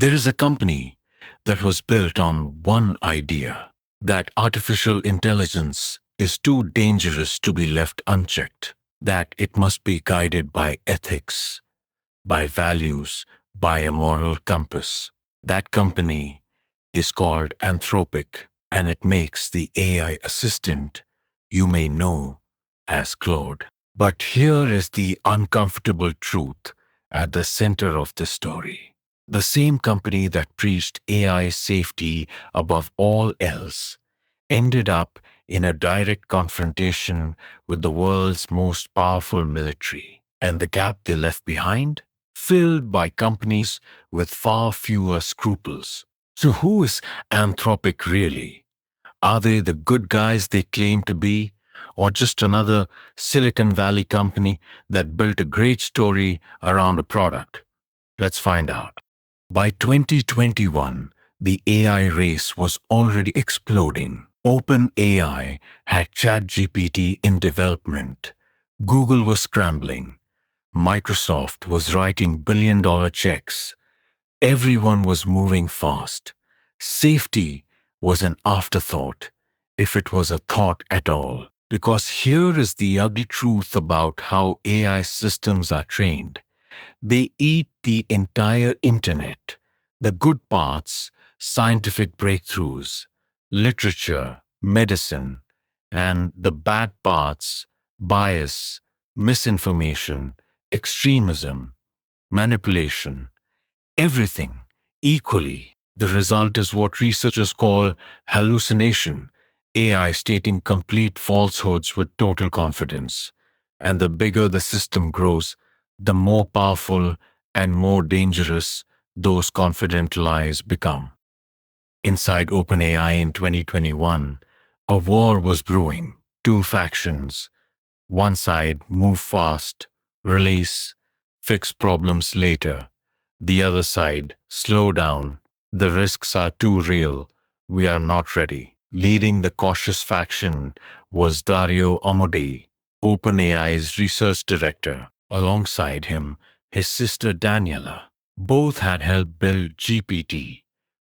There is a company that was built on one idea that artificial intelligence is too dangerous to be left unchecked, that it must be guided by ethics, by values, by a moral compass. That company is called Anthropic, and it makes the AI assistant you may know as Claude. But here is the uncomfortable truth at the center of the story. The same company that preached AI safety above all else ended up in a direct confrontation with the world's most powerful military. And the gap they left behind? Filled by companies with far fewer scruples. So, who is Anthropic really? Are they the good guys they claim to be? Or just another Silicon Valley company that built a great story around a product? Let's find out. By 2021, the AI race was already exploding. OpenAI had ChatGPT in development. Google was scrambling. Microsoft was writing billion-dollar checks. Everyone was moving fast. Safety was an afterthought, if it was a thought at all. Because here is the ugly truth about how AI systems are trained. They eat the entire internet, the good parts, scientific breakthroughs, literature, medicine, and the bad parts, bias, misinformation, extremism, manipulation, everything equally. The result is what researchers call hallucination, AI stating complete falsehoods with total confidence. And the bigger the system grows, the more powerful and more dangerous those confident lies become. Inside OpenAI in 2021, a war was brewing. Two factions. One side move fast, release, fix problems later. The other side slow down. The risks are too real. We are not ready. Leading the cautious faction was Dario Amodei, OpenAI's research director. Alongside him, his sister Daniela. Both had helped build GPT,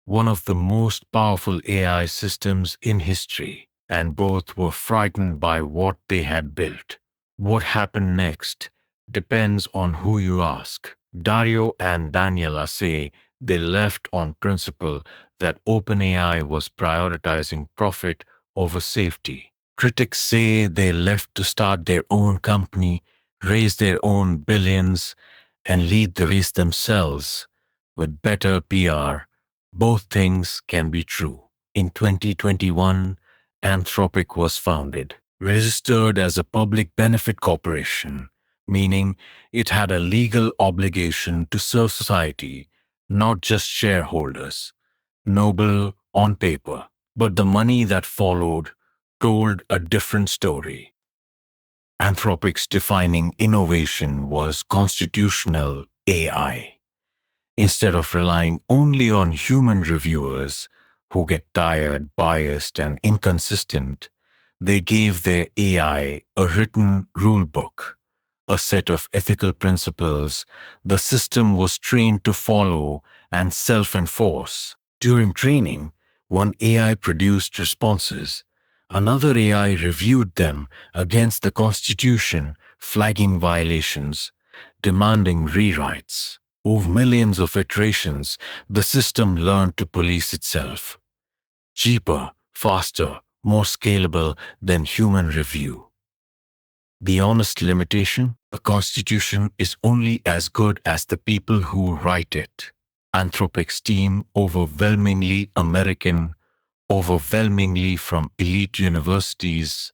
one of the most powerful AI systems in history, and both were frightened by what they had built. What happened next depends on who you ask. Dario and Daniela say they left on principle that OpenAI was prioritizing profit over safety. Critics say they left to start their own company, raise their own billions, and lead the race themselves with better PR. Both things can be true. In 2021, Anthropic was founded, registered as a public benefit corporation, meaning it had a legal obligation to serve society, not just shareholders. Noble on paper, but the money that followed told a different story. Anthropic's defining innovation was constitutional AI. Instead of relying only on human reviewers who get tired, biased, and inconsistent, they gave their AI a written rule book, a set of ethical principles the system was trained to follow and self-enforce. During training, one AI produced responses. Another AI reviewed them against the Constitution, flagging violations, demanding rewrites. Over millions of iterations, the system learned to police itself. Cheaper, faster, more scalable than human review. The honest limitation? A constitution is only as good as the people who write it. Anthropic's team, overwhelmingly American, overwhelmingly from elite universities,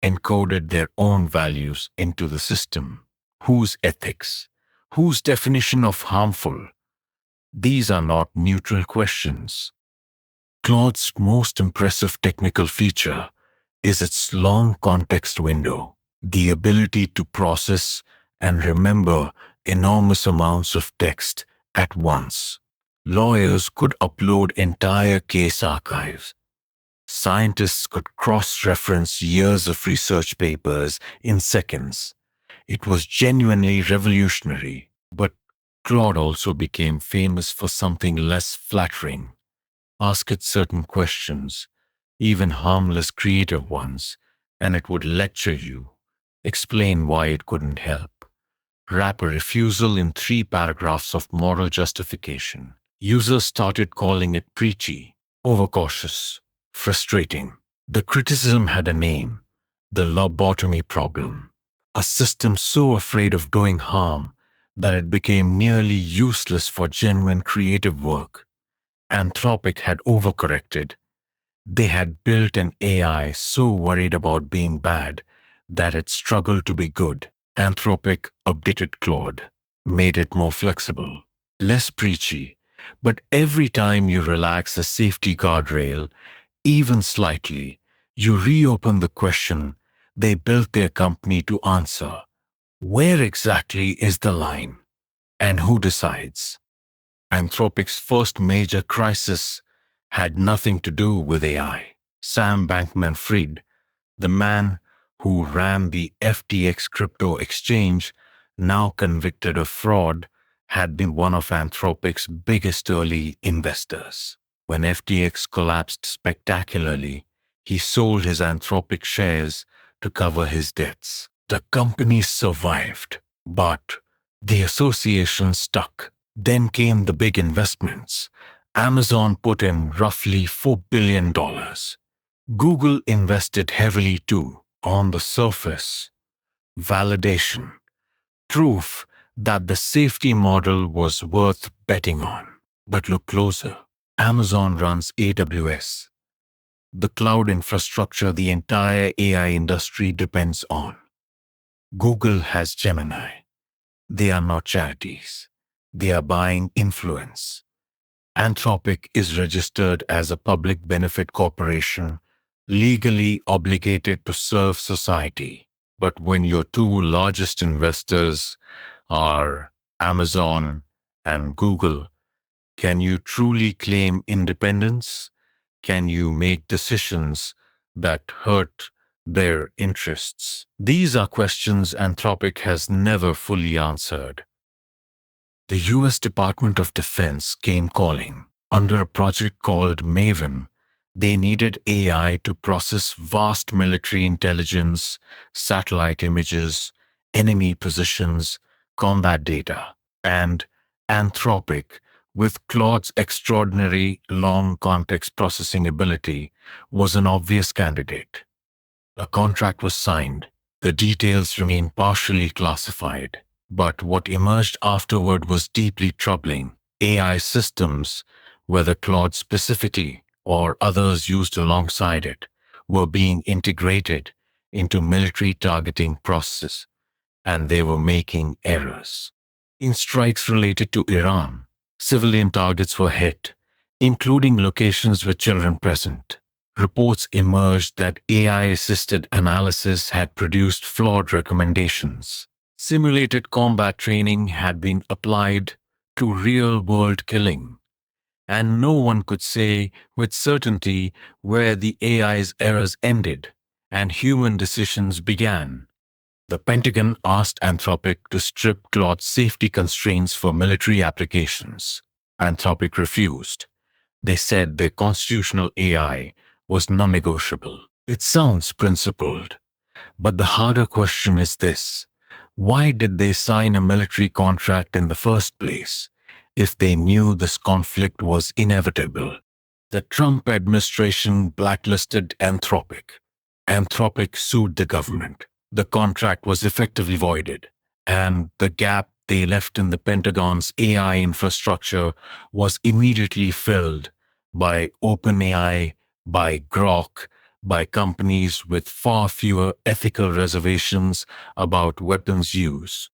encoded their own values into the system. Whose ethics? Whose definition of harmful? These are not neutral questions. Claude's most impressive technical feature is its long context window, the ability to process and remember enormous amounts of text at once. Lawyers could upload entire case archives. Scientists could cross-reference years of research papers in seconds. It was genuinely revolutionary, but Claude also became famous for something less flattering. Ask it certain questions, even harmless creative ones, and it would lecture you, explain why it couldn't help, wrap a refusal in 3 paragraphs of moral justification. Users started calling it preachy, overcautious, frustrating. The criticism had a name: the lobotomy problem, a system so afraid of doing harm that it became nearly useless for genuine creative work. Anthropic had overcorrected. They had built an AI so worried about being bad that it struggled to be good. Anthropic updated Claude, made it more flexible, less preachy, but every time you relax a safety guardrail, even slightly, you reopen the question they built their company to answer: where exactly is the line? And who decides? Anthropic's first major crisis had nothing to do with AI. Sam Bankman-Fried, the man who ran the FTX crypto exchange, now convicted of fraud, had been one of Anthropic's biggest early investors. When FTX collapsed spectacularly, he sold his Anthropic shares to cover his debts. The company survived, but the association stuck. Then came the big investments. Amazon put in roughly $4 billion. Google invested heavily too. On the surface, validation, proof that the safety model was worth betting on. But look closer. Amazon runs AWS, the cloud infrastructure the entire AI industry depends on. Google has Gemini. They are not charities. They are buying influence. Anthropic is registered as a public benefit corporation, legally obligated to serve society. But when your two largest investors are Amazon and Google, can you truly claim independence? Can you make decisions that hurt their interests? These are questions Anthropic has never fully answered. The US Department of Defense came calling. Under a project called Maven, they needed AI to process vast military intelligence, satellite images, enemy positions, combat data, and Anthropic, with Claude's extraordinary long context processing ability, was an obvious candidate. A contract was signed. The details remain partially classified. But what emerged afterward was deeply troubling. AI systems, whether Claude specifically or others used alongside it, were being integrated into military targeting processes, and they were making errors. In strikes related to Iran, civilian targets were hit, including locations with children present. Reports emerged that AI-assisted analysis had produced flawed recommendations. Simulated combat training had been applied to real-world killing, and no one could say with certainty where the AI's errors ended and human decisions began. The Pentagon asked Anthropic to strip Claude's safety constraints for military applications. Anthropic refused. They said their constitutional AI was non-negotiable. It sounds principled, but the harder question is this: why did they sign a military contract in the first place if they knew this conflict was inevitable? The Trump administration blacklisted Anthropic. Anthropic sued the government. The contract was effectively voided, and the gap they left in the Pentagon's AI infrastructure was immediately filled by OpenAI, by Grok, by companies with far fewer ethical reservations about weapons use.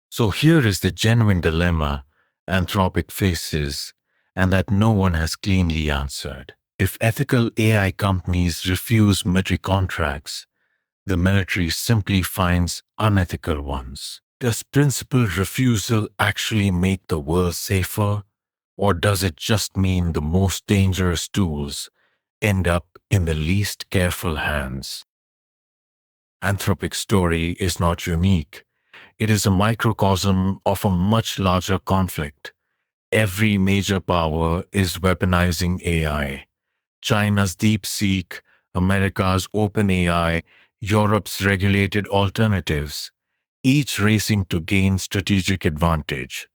So here is the genuine dilemma Anthropic faces, and that no one has cleanly answered. If ethical AI companies refuse military contracts, the military simply finds unethical ones. Does principled refusal actually make the world safer, or does it just mean the most dangerous tools end up in the least careful hands? Anthropic's story is not unique. It is a microcosm of a much larger conflict. Every major power is weaponizing AI. China's DeepSeek, America's OpenAI, Europe's regulated alternatives, each racing to gain strategic advantage.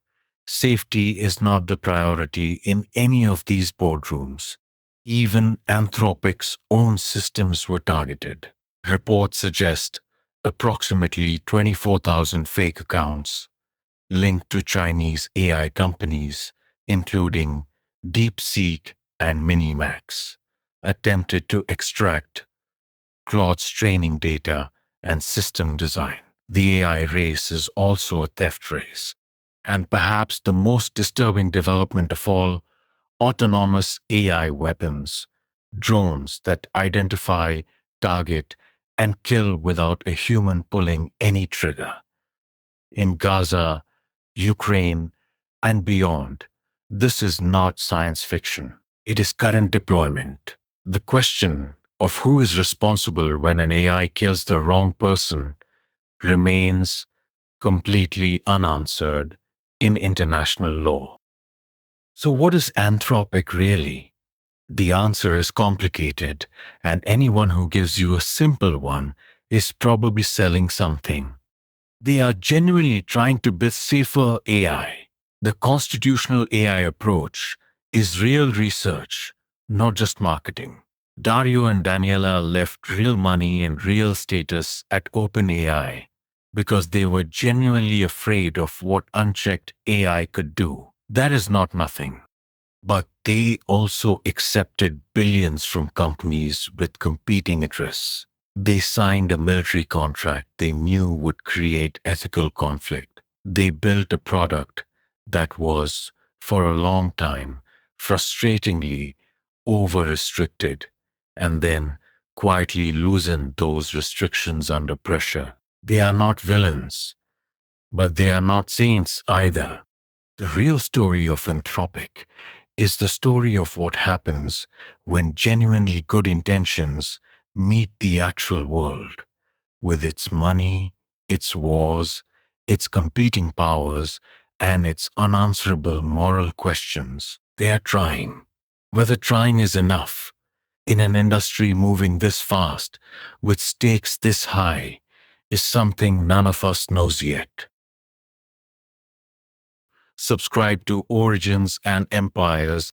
Safety is not the priority in any of these boardrooms. Even Anthropic's own systems were targeted. Reports suggest approximately 24,000 fake accounts linked to Chinese AI companies, including DeepSeek and Minimax, attempted to extract Claude's training data and system design. The AI race is also a theft race. And perhaps the most disturbing development of all, autonomous AI weapons, drones that identify, target, and kill without a human pulling any trigger. In Gaza, Ukraine, and beyond, this is not science fiction. It is current deployment. The question of who is responsible when an AI kills the wrong person remains completely unanswered in international law. So, what is Anthropic really? The answer is complicated, and anyone who gives you a simple one is probably selling something. They are genuinely trying to build safer AI. The constitutional AI approach is real research, not just marketing. Dario and Daniela left real money and real status at OpenAI because they were genuinely afraid of what unchecked AI could do. That is not nothing. But they also accepted billions from companies with competing interests. They signed a military contract they knew would create ethical conflict. They built a product that was, for a long time, frustratingly over-restricted, and then quietly loosened those restrictions under pressure. They are not villains, but they are not saints either. The real story of Anthropic is the story of what happens when genuinely good intentions meet the actual world, with its money, its wars, its competing powers, and its unanswerable moral questions. They are trying. Whether trying is enough, in an industry moving this fast, with stakes this high, is something none of us knows yet. Subscribe to Origins and Empires